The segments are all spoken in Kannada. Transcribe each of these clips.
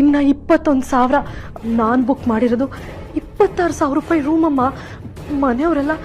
ಇನ್ನು 21,000. ನಾನು ಬುಕ್ ಮಾಡಿರೋದು 26,000 ರೂಪಾಯಿ ರೂಮಮ್ಮ. ಮನೆಯವರೆಲ್ಲ.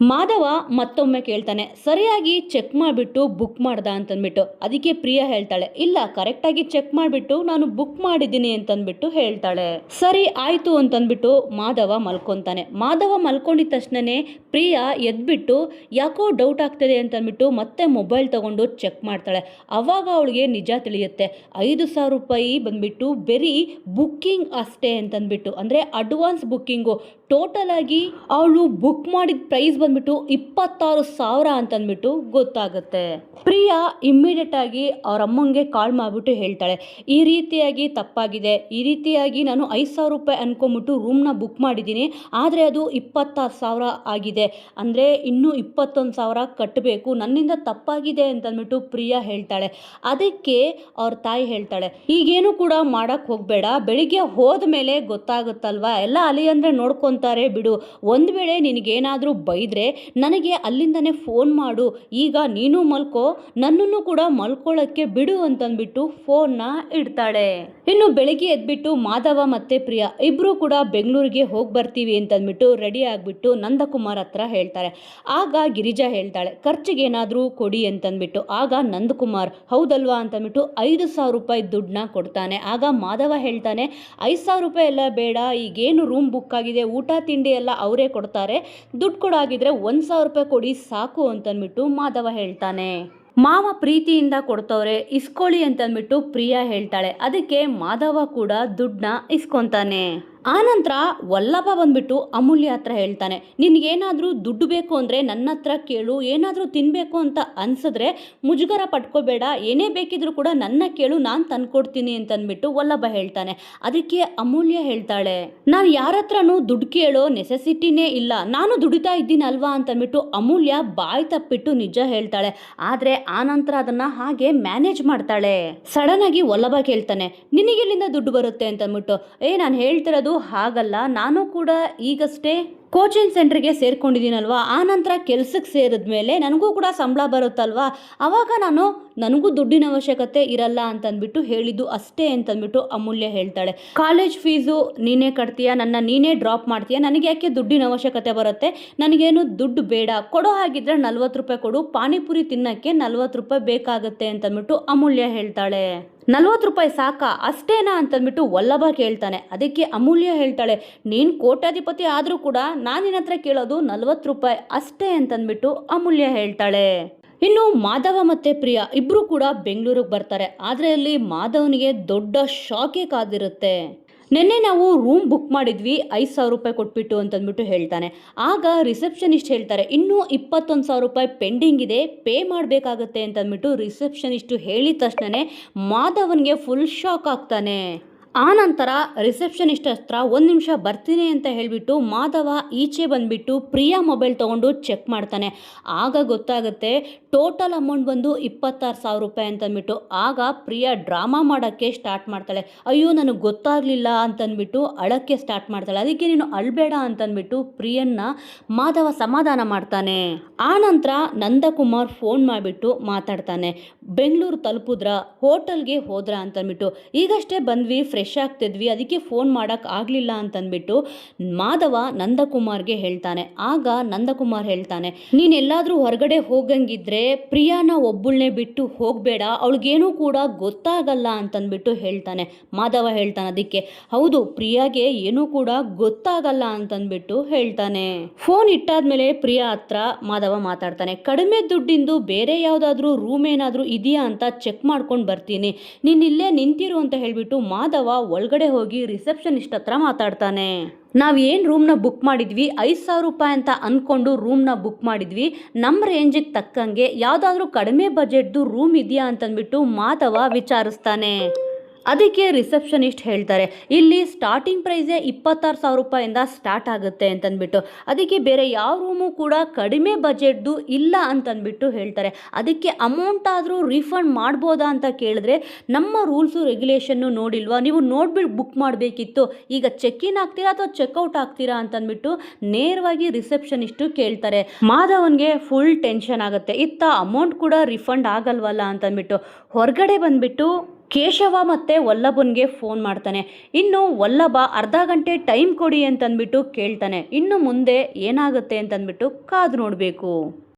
ಮಾಧವ ಮತ್ತೊಮ್ಮೆ ಕೇಳ್ತಾನೆ, ಸರಿಯಾಗಿ ಚೆಕ್ ಮಾಡಿಬಿಟ್ಟು ಬುಕ್ ಮಾಡ್ದ ಅಂತಂದ್ಬಿಟ್ಟು. ಅದಕ್ಕೆ ಪ್ರಿಯಾ ಹೇಳ್ತಾಳೆ, ಇಲ್ಲ ಕರೆಕ್ಟಾಗಿ ಚೆಕ್ ಮಾಡಿಬಿಟ್ಟು ನಾನು ಬುಕ್ ಮಾಡಿದ್ದೀನಿ ಅಂತಂದ್ಬಿಟ್ಟು ಹೇಳ್ತಾಳೆ. ಸರಿ ಆಯಿತು ಅಂತಂದ್ಬಿಟ್ಟು ಮಾಧವ ಮಲ್ಕೊತಾನೆ. ಮಾಧವ ಮಲ್ಕೊಂಡಿದ್ದ ತಕ್ಷಣನೇ ಪ್ರಿಯಾ ಎದ್ಬಿಟ್ಟು ಯಾಕೋ ಡೌಟ್ ಆಗ್ತದೆ ಅಂತಂದ್ಬಿಟ್ಟು ಮತ್ತೆ ಮೊಬೈಲ್ ತಗೊಂಡು ಚೆಕ್ ಮಾಡ್ತಾಳೆ. ಅವಾಗ ಅವಳಿಗೆ ನಿಜ ತಿಳಿಯುತ್ತೆ. 5,000 ರೂಪಾಯಿ ಬಂದ್ಬಿಟ್ಟು ಬರೀ ಬುಕ್ಕಿಂಗ್ ಅಷ್ಟೇ ಅಂತಂದ್ಬಿಟ್ಟು, ಅಂದರೆ ಅಡ್ವಾನ್ಸ್ ಬುಕ್ಕಿಂಗು. ಟೋಟಲ್ ಆಗಿ ಅವಳು ಬುಕ್ ಮಾಡಿದ ಪ್ರೈಸ್ ಬಂದ್ಬಿಟ್ಟು 26,000 ಅಂತಂದ್ಬಿಟ್ಟು ಗೊತ್ತಾಗುತ್ತೆ. ಪ್ರಿಯಾ ಇಮ್ಮಿಡಿಯೇಟ್ ಆಗಿ ಅವ್ರ ಅಮ್ಮಂಗೆ ಕಾಲ್ ಮಾಡಿಬಿಟ್ಟು ಹೇಳ್ತಾಳೆ, ಈ ರೀತಿಯಾಗಿ ತಪ್ಪಾಗಿದೆ, ಈ ರೀತಿಯಾಗಿ ನಾನು 5,000 ರೂಪಾಯಿ ಅನ್ಕೊಂಬಿಟ್ಟು ರೂಮ್ನ ಬುಕ್ ಮಾಡಿದ್ದೀನಿ, ಆದರೆ ಅದು 26,000 ಆಗಿದೆ, ಅಂದರೆ ಇನ್ನೂ 21,000 ಕಟ್ಟಬೇಕು, ನನ್ನಿಂದ ತಪ್ಪಾಗಿದೆ ಅಂತಂದ್ಬಿಟ್ಟು ಪ್ರಿಯಾ ಹೇಳ್ತಾಳೆ. ಅದಕ್ಕೆ ಅವ್ರ ತಾಯಿ ಹೇಳ್ತಾಳೆ, ಈಗೇನು ಕೂಡ ಮಾಡಕ್ಕೆ ಹೋಗಬೇಡ, ಬೆಳಿಗ್ಗೆ ಹೋದ ಮೇಲೆ ಗೊತ್ತಾಗುತ್ತಲ್ವಾ, ಎಲ್ಲ ಅಲಿ ಅಂದರೆ ನೋಡ್ಕೊತಾರೆ ಬಿಡು. ಒಂದು ವೇಳೆ ನಿನಗೇನಾದರೂ ಬೈದರೆ ನನಗೆ ಅಲ್ಲಿಂದನೇ ಫೋನ್ ಮಾಡು, ಈಗ ನೀನು ಮಲ್ಕೋ, ನನ್ನನ್ನು ಕೂಡ ಮಲ್ಕೊಳ್ಳೋಕ್ಕೆ ಬಿಡು ಅಂತಂದ್ಬಿಟ್ಟು ಫೋನ್ನ ಇಡ್ತಾಳೆ. ಇನ್ನು ಬೆಳಿಗ್ಗೆ ಎದ್ಬಿಟ್ಟು ಮಾಧವ ಮತ್ತು ಪ್ರಿಯಾ ಇಬ್ಬರು ಕೂಡ ಬೆಂಗಳೂರಿಗೆ ಹೋಗಿ ಬರ್ತೀವಿ ಅಂತಂದ್ಬಿಟ್ಟು ರೆಡಿ ಆಗಿಬಿಟ್ಟು ನಂದಕುಮಾರ್ ಹತ್ರ ಹೇಳ್ತಾರೆ. ಆಗ ಗಿರಿಜಾ ಹೇಳ್ತಾಳೆ, ಖರ್ಚಿಗೆ ಏನಾದರೂ ಕೊಡಿ ಅಂತಂದ್ಬಿಟ್ಟು. ಆಗ ನಂದಕುಮಾರ್ ಹೌದಲ್ವಾ ಅಂತಂದ್ಬಿಟ್ಟು 5,000 ರೂಪಾಯಿ ದುಡ್ಡನ್ನ ಕೊಡ್ತಾನೆ. ಆಗ ಮಾಧವ ಹೇಳ್ತಾನೆ, 5,000 ರೂಪಾಯಿ ಎಲ್ಲ ಬೇಡ, ಈಗೇನು ರೂಮ್ ಬುಕ್ ಆಗಿದೆ, ಊಟ ತಿಂಡಿ ಎಲ್ಲ ಅವರೇ ಕೊಡ್ತಾರೆ, ದುಡ್ಡು ಕೊಡಾಗಿದ್ರೆ 1,000 ರೂಪಾಯಿ ಕೊಡಿ ಸಾಕು ಅಂತಂದ್ಬಿಟ್ಟು ಮಾಧವ ಹೇಳ್ತಾನೆ. ಮಾವ ಪ್ರೀತಿಯಿಂದ ಕೊಡ್ತವ್ರೆ, ಇಸ್ಕೊಳ್ಳಿ ಅಂತಂದ್ಬಿಟ್ಟು ಪ್ರಿಯಾ ಹೇಳ್ತಾಳೆ. ಅದಕ್ಕೆ ಮಾಧವ ಕೂಡ ದುಡ್ಡನ್ನ ಇಸ್ಕೊತಾನೆ. ಆನಂತರ ವಲ್ಲಭ ಬಂದ್ಬಿಟ್ಟು ಅಮೂಲ್ಯ ಹತ್ರ ಹೇಳ್ತಾನೆ, ನಿನಗೇನಾದರೂ ದುಡ್ಡು ಬೇಕು ಅಂದರೆ ನನ್ನ ಹತ್ರ ಕೇಳು, ಏನಾದರೂ ತಿನ್ನಬೇಕು ಅಂತ ಅನ್ಸಿದ್ರೆ ಮುಜುಗರ ಪಟ್ಕೋಬೇಡ, ಏನೇ ಬೇಕಿದ್ರೂ ಕೂಡ ನನ್ನ ಕೇಳು, ನಾನು ತಂದ್ಕೊಡ್ತೀನಿ ಅಂತಂದ್ಬಿಟ್ಟು ವಲ್ಲಭ ಹೇಳ್ತಾನೆ. ಅದಕ್ಕೆ ಅಮೂಲ್ಯ ಹೇಳ್ತಾಳೆ, ನಾನು ಯಾರ ಹತ್ರನೂ ದುಡ್ಡು ಕೇಳೋ ನೆಸೆಸಿಟಿನೇ ಇಲ್ಲ, ನಾನು ದುಡಿತಾ ಇದ್ದೀನಲ್ವಾ ಅಂತಂದ್ಬಿಟ್ಟು ಅಮೂಲ್ಯ ಬಾಯಿ ತಪ್ಪಿಟ್ಟು ನಿಜ ಹೇಳ್ತಾಳೆ. ಆದರೆ ಆನಂತರ ಅದನ್ನು ಹಾಗೆ ಮ್ಯಾನೇಜ್ ಮಾಡ್ತಾಳೆ. ಸಡನ್ ಆಗಿ ವಲ್ಲಭ ಕೇಳ್ತಾನೆ, ನಿನಗೆಲ್ಲಿಂದ ದುಡ್ಡು ಬರುತ್ತೆ ಅಂತಂದ್ಬಿಟ್ಟು. ನಾನು ಹೇಳ್ತಿರೋದು ಹಾಗಲ್ಲ, ನಾನು ಕೂಡ ಈಗಷ್ಟೇ ಕೋಚಿಂಗ್ ಸೆಂಟ್ರಿಗೆ ಸೇರ್ಕೊಂಡಿದ್ದೀನಲ್ವಾ, ಆನಂತರ ಕೆಲ್ಸಕ್ಕೆ ಸೇರಿದ್ಮೇಲೆ ನನಗೂ ಕೂಡ ಸಂಬಳ ಬರುತ್ತಲ್ವಾ, ಆವಾಗ ನನಗೂ ದುಡ್ಡಿನ ಅವಶ್ಯಕತೆ ಇರಲ್ಲ ಅಂತಂದ್ಬಿಟ್ಟು ಹೇಳಿದ್ದು ಅಷ್ಟೇ ಅಂತಂದ್ಬಿಟ್ಟು ಅಮೂಲ್ಯ ಹೇಳ್ತಾಳೆ. ಕಾಲೇಜ್ ಫೀಸು ನೀನೇ ಕಟ್ತೀಯಾ, ನೀನೇ ಡ್ರಾಪ್ ಮಾಡ್ತೀಯಾ, ನನಗೆ ಯಾಕೆ ದುಡ್ಡಿನ ಅವಶ್ಯಕತೆ ಬರುತ್ತೆ, ನನಗೇನು ದುಡ್ಡು ಬೇಡ, ಕೊಡೋ ಹಾಗಿದ್ರೆ 40 ರೂಪಾಯಿ ಕೊಡು, ಪಾನಿಪುರಿ ತಿನ್ನಕ್ಕೆ 40 ರೂಪಾಯಿ ಬೇಕಾಗುತ್ತೆ ಅಂತಂದ್ಬಿಟ್ಟು ಅಮೂಲ್ಯ ಹೇಳ್ತಾಳೆ. 40 ರೂಪಾಯಿ ಸಾಕಾ, ಅಷ್ಟೇನಾ ಅಂತಂದ್ಬಿಟ್ಟು ವಲ್ಲಭ ಕೇಳ್ತಾನೆ. ಅದಕ್ಕೆ ಅಮೂಲ್ಯ ಹೇಳ್ತಾಳೆ, ನೀನು ಕೋಟ್ಯಾಧಿಪತಿ ಆದರೂ ಕೂಡ ನಾನು ನಿನ್ನ ಹತ್ರ ಕೇಳೋದು 40 ರೂಪಾಯಿ ಅಷ್ಟೇ ಅಂತಂದ್ಬಿಟ್ಟು ಅಮೂಲ್ಯ ಹೇಳ್ತಾಳೆ. ಇನ್ನು ಮಾಧವ ಮತ್ತು ಪ್ರಿಯಾ ಇಬ್ಬರು ಕೂಡ ಬೆಂಗಳೂರಿಗೆ ಬರ್ತಾರೆ. ಆದರೆ ಅಲ್ಲಿ ಮಾಧವನಿಗೆ ದೊಡ್ಡ ಶಾಕೇ ಕಾದಿರುತ್ತೆ. ನಿನ್ನೆ ನಾವು ರೂಮ್ ಬುಕ್ ಮಾಡಿದ್ವಿ 5,000 ರೂಪಾಯಿ ಕೊಟ್ಬಿಟ್ಟು ಅಂತಂದ್ಬಿಟ್ಟು ಹೇಳ್ತಾನೆ. ಆಗ ರಿಸೆಪ್ಷನಿಸ್ಟ್ ಹೇಳ್ತಾರೆ, ಇನ್ನೂ 21,000 ರೂಪಾಯಿ ಪೆಂಡಿಂಗ್ ಇದೆ, ಪೇ ಮಾಡಬೇಕಾಗತ್ತೆ ಅಂತಂದ್ಬಿಟ್ಟು ರಿಸೆಪ್ಷನಿಸ್ಟು ಹೇಳಿದ ತಕ್ಷಣವೇ ಮಾಧವನಿಗೆ ಫುಲ್ ಶಾಕ್ ಆಗ್ತಾನೆ. ಆನಂತರ ರಿಸೆಪ್ಷನಿಸ್ಟ್ ಹತ್ರ 1 ನಿಮಿಷ ಬರ್ತೀನಿ ಅಂತ ಹೇಳಿಬಿಟ್ಟು ಮಾಧವ ಈಚೆ ಬಂದುಬಿಟ್ಟು ಪ್ರಿಯಾ ಮೊಬೈಲ್ ತೊಗೊಂಡು ಚೆಕ್ ಮಾಡ್ತಾನೆ. ಆಗ ಗೊತ್ತಾಗುತ್ತೆ ಟೋಟಲ್ ಅಮೌಂಟ್ ಬಂದು 26,000 ರೂಪಾಯಿ ಅಂತಂದ್ಬಿಟ್ಟು. ಆಗ ಪ್ರಿಯಾ ಡ್ರಾಮಾ ಮಾಡೋಕ್ಕೆ ಸ್ಟಾರ್ಟ್ ಮಾಡ್ತಾಳೆ. ಅಯ್ಯೋ ನನಗೆ ಗೊತ್ತಾಗಲಿಲ್ಲ ಅಂತಂದ್ಬಿಟ್ಟು ಅಳಕ್ಕೆ ಸ್ಟಾರ್ಟ್ ಮಾಡ್ತಾಳೆ. ಅದಕ್ಕೆ ನೀನು ಅಳಬೇಡ ಅಂತಂದ್ಬಿಟ್ಟು ಪ್ರಿಯನ್ನ ಮಾಧವ ಸಮಾಧಾನ ಮಾಡ್ತಾನೆ. ಆನಂತರ ನಂದಕುಮಾರ್ ಫೋನ್ ಮಾಡಿಬಿಟ್ಟು ಮಾತಾಡ್ತಾನೆ, ಬೆಂಗಳೂರು ತಲುಪಿದ್ರ, ಹೋಟೆಲ್ಗೆ ಹೋದ್ರ ಅಂತಂದ್ಬಿಟ್ಟು. ಈಗಷ್ಟೇ ಬಂದ್ವಿ, ಫ್ರೆಶ್ ಆಗ್ತಿದ್ವಿ, ಅದಕ್ಕೆ ಫೋನ್ ಮಾಡೋಕ್ಕೆ ಆಗಲಿಲ್ಲ ಅಂತಂದ್ಬಿಟ್ಟು ಮಾಧವ ನಂದಕುಮಾರ್ಗೆ ಹೇಳ್ತಾನೆ. ಆಗ ನಂದಕುಮಾರ್ ಹೇಳ್ತಾನೆ, ನೀನೆಲ್ಲಾದರೂ ಹೊರಗಡೆ ಹೋಗಂಗಿದ್ರೆ ಪ್ರಿಯಾನ ಒಬ್ಬಳನ್ನೇ ಬಿಟ್ಟು ಹೋಗಬೇಡ, ಅವಳಿಗೇನೂ ಕೂಡ ಗೊತ್ತಾಗಲ್ಲ ಅಂತಂದ್ಬಿಟ್ಟು ಹೇಳ್ತಾನೆ. ಮಾಧವ ಹೇಳ್ತಾನೆ, ಅದಕ್ಕೆ ಹೌದು ಪ್ರಿಯಾಗೆ ಏನೂ ಕೂಡ ಗೊತ್ತಾಗಲ್ಲ ಅಂತಂದ್ಬಿಟ್ಟು ಹೇಳ್ತಾನೆ. ಫೋನ್ ಇಟ್ಟಾದ್ಮೇಲೆ ಪ್ರಿಯಾ ಹತ್ರ ಮಾಧವ ಮಾತಾಡ್ತಾನೆ, ಕಡಿಮೆ ದುಡ್ಡಿಂದು ಬೇರೆ ಯಾವುದಾದ್ರೂ ರೂಮ್ ಏನಾದರೂ ಇದೆಯಾ ಅಂತ ಚೆಕ್ ಮಾಡ್ಕೊಂಡು ಬರ್ತೀನಿ, ನೀನು ಇಲ್ಲೇ ನಿಂತಿರು ಅಂತ ಹೇಳ್ಬಿಟ್ಟು ಮಾಧವ ಒಳಗಡೆ ಹೋಗಿ ರಿಸೆಪ್ಷನಿಸ್ಟ್ ಹತ್ರ ಮಾತಾಡ್ತಾನೆ. ನಾವೇನು ರೂಮ್ನ ಬುಕ್ ಮಾಡಿದ್ವಿ 5,000 ರೂಪಾಯಿ ಅಂತ ಅಂದ್ಕೊಂಡು ರೂಮ್ನ ಬುಕ್ ಮಾಡಿದ್ವಿ, ನಮ್ಮ ರೇಂಜಿಗೆ ತಕ್ಕಂಗೆ ಯಾವುದಾದ್ರೂ ಕಡಿಮೆ ಬಜೆಟ್ದು ರೂಮ್ ಇದೆಯಾ ಅಂತಂದ್ಬಿಟ್ಟು ಮಾಧವ ವಿಚಾರಿಸ್ತಾನೆ. ಅದಕ್ಕೆ ರಿಸೆಪ್ಷನಿಸ್ಟ್ ಹೇಳ್ತಾರೆ, ಇಲ್ಲಿ ಸ್ಟಾರ್ಟಿಂಗ್ ಪ್ರೈಸೇ 26,000 ರೂಪಾಯಿಂದ ಸ್ಟಾರ್ಟ್ ಆಗುತ್ತೆ ಅಂತಂದ್ಬಿಟ್ಟು. ಅದಕ್ಕೆ ಬೇರೆ ಯಾವ ರೂಮು ಕೂಡ ಕಡಿಮೆ ಬಜೆಟ್ದು ಇಲ್ಲ ಅಂತಂದ್ಬಿಟ್ಟು ಹೇಳ್ತಾರೆ. ಅದಕ್ಕೆ ಅಮೌಂಟ್ ಆದರೂ ರೀಫಂಡ್ ಮಾಡ್ಬೋದಾ ಅಂತ ಕೇಳಿದ್ರೆ, ನಮ್ಮ ರೂಲ್ಸು ರೆಗ್ಯುಲೇಷನ್ನು ನೋಡಿಲ್ವಾ, ನೀವು ನೋಡ್ಬಿಟ್ಟು ಬುಕ್ ಮಾಡಬೇಕಿತ್ತು, ಈಗ ಚೆಕ್ ಇನ್ ಆಗ್ತೀರಾ ಅಥವಾ ಚೆಕ್ಔಟ್ ಆಗ್ತೀರಾ ಅಂತಂದ್ಬಿಟ್ಟು ನೇರವಾಗಿ ರಿಸೆಪ್ಷನಿಸ್ಟು ಕೇಳ್ತಾರೆ. ಮಾಧವನ್ಗೆ ಫುಲ್ ಟೆನ್ಷನ್ ಆಗುತ್ತೆ, ಇತ್ತ ಅಮೌಂಟ್ ಕೂಡ ರಿಫಂಡ್ ಆಗಲ್ವಲ್ಲ ಅಂತಂದ್ಬಿಟ್ಟು. ಹೊರಗಡೆ ಬಂದ್ಬಿಟ್ಟು ಕೇಶವ ಮತ್ತೆ ವಲ್ಲಭನ್ಗೆ ಫೋನ್ ಮಾಡ್ತಾನೆ. ಇನ್ನು ವಲ್ಲಭ ಅರ್ಧ ಗಂಟೆ ಟೈಮ್ ಕೊಡಿ ಅಂತಂದ್ಬಿಟ್ಟು ಕೇಳ್ತಾನೆ. ಇನ್ನು ಮುಂದೆ ಏನಾಗುತ್ತೆ ಅಂತಂದ್ಬಿಟ್ಟು ಕಾದು ನೋಡಬೇಕು.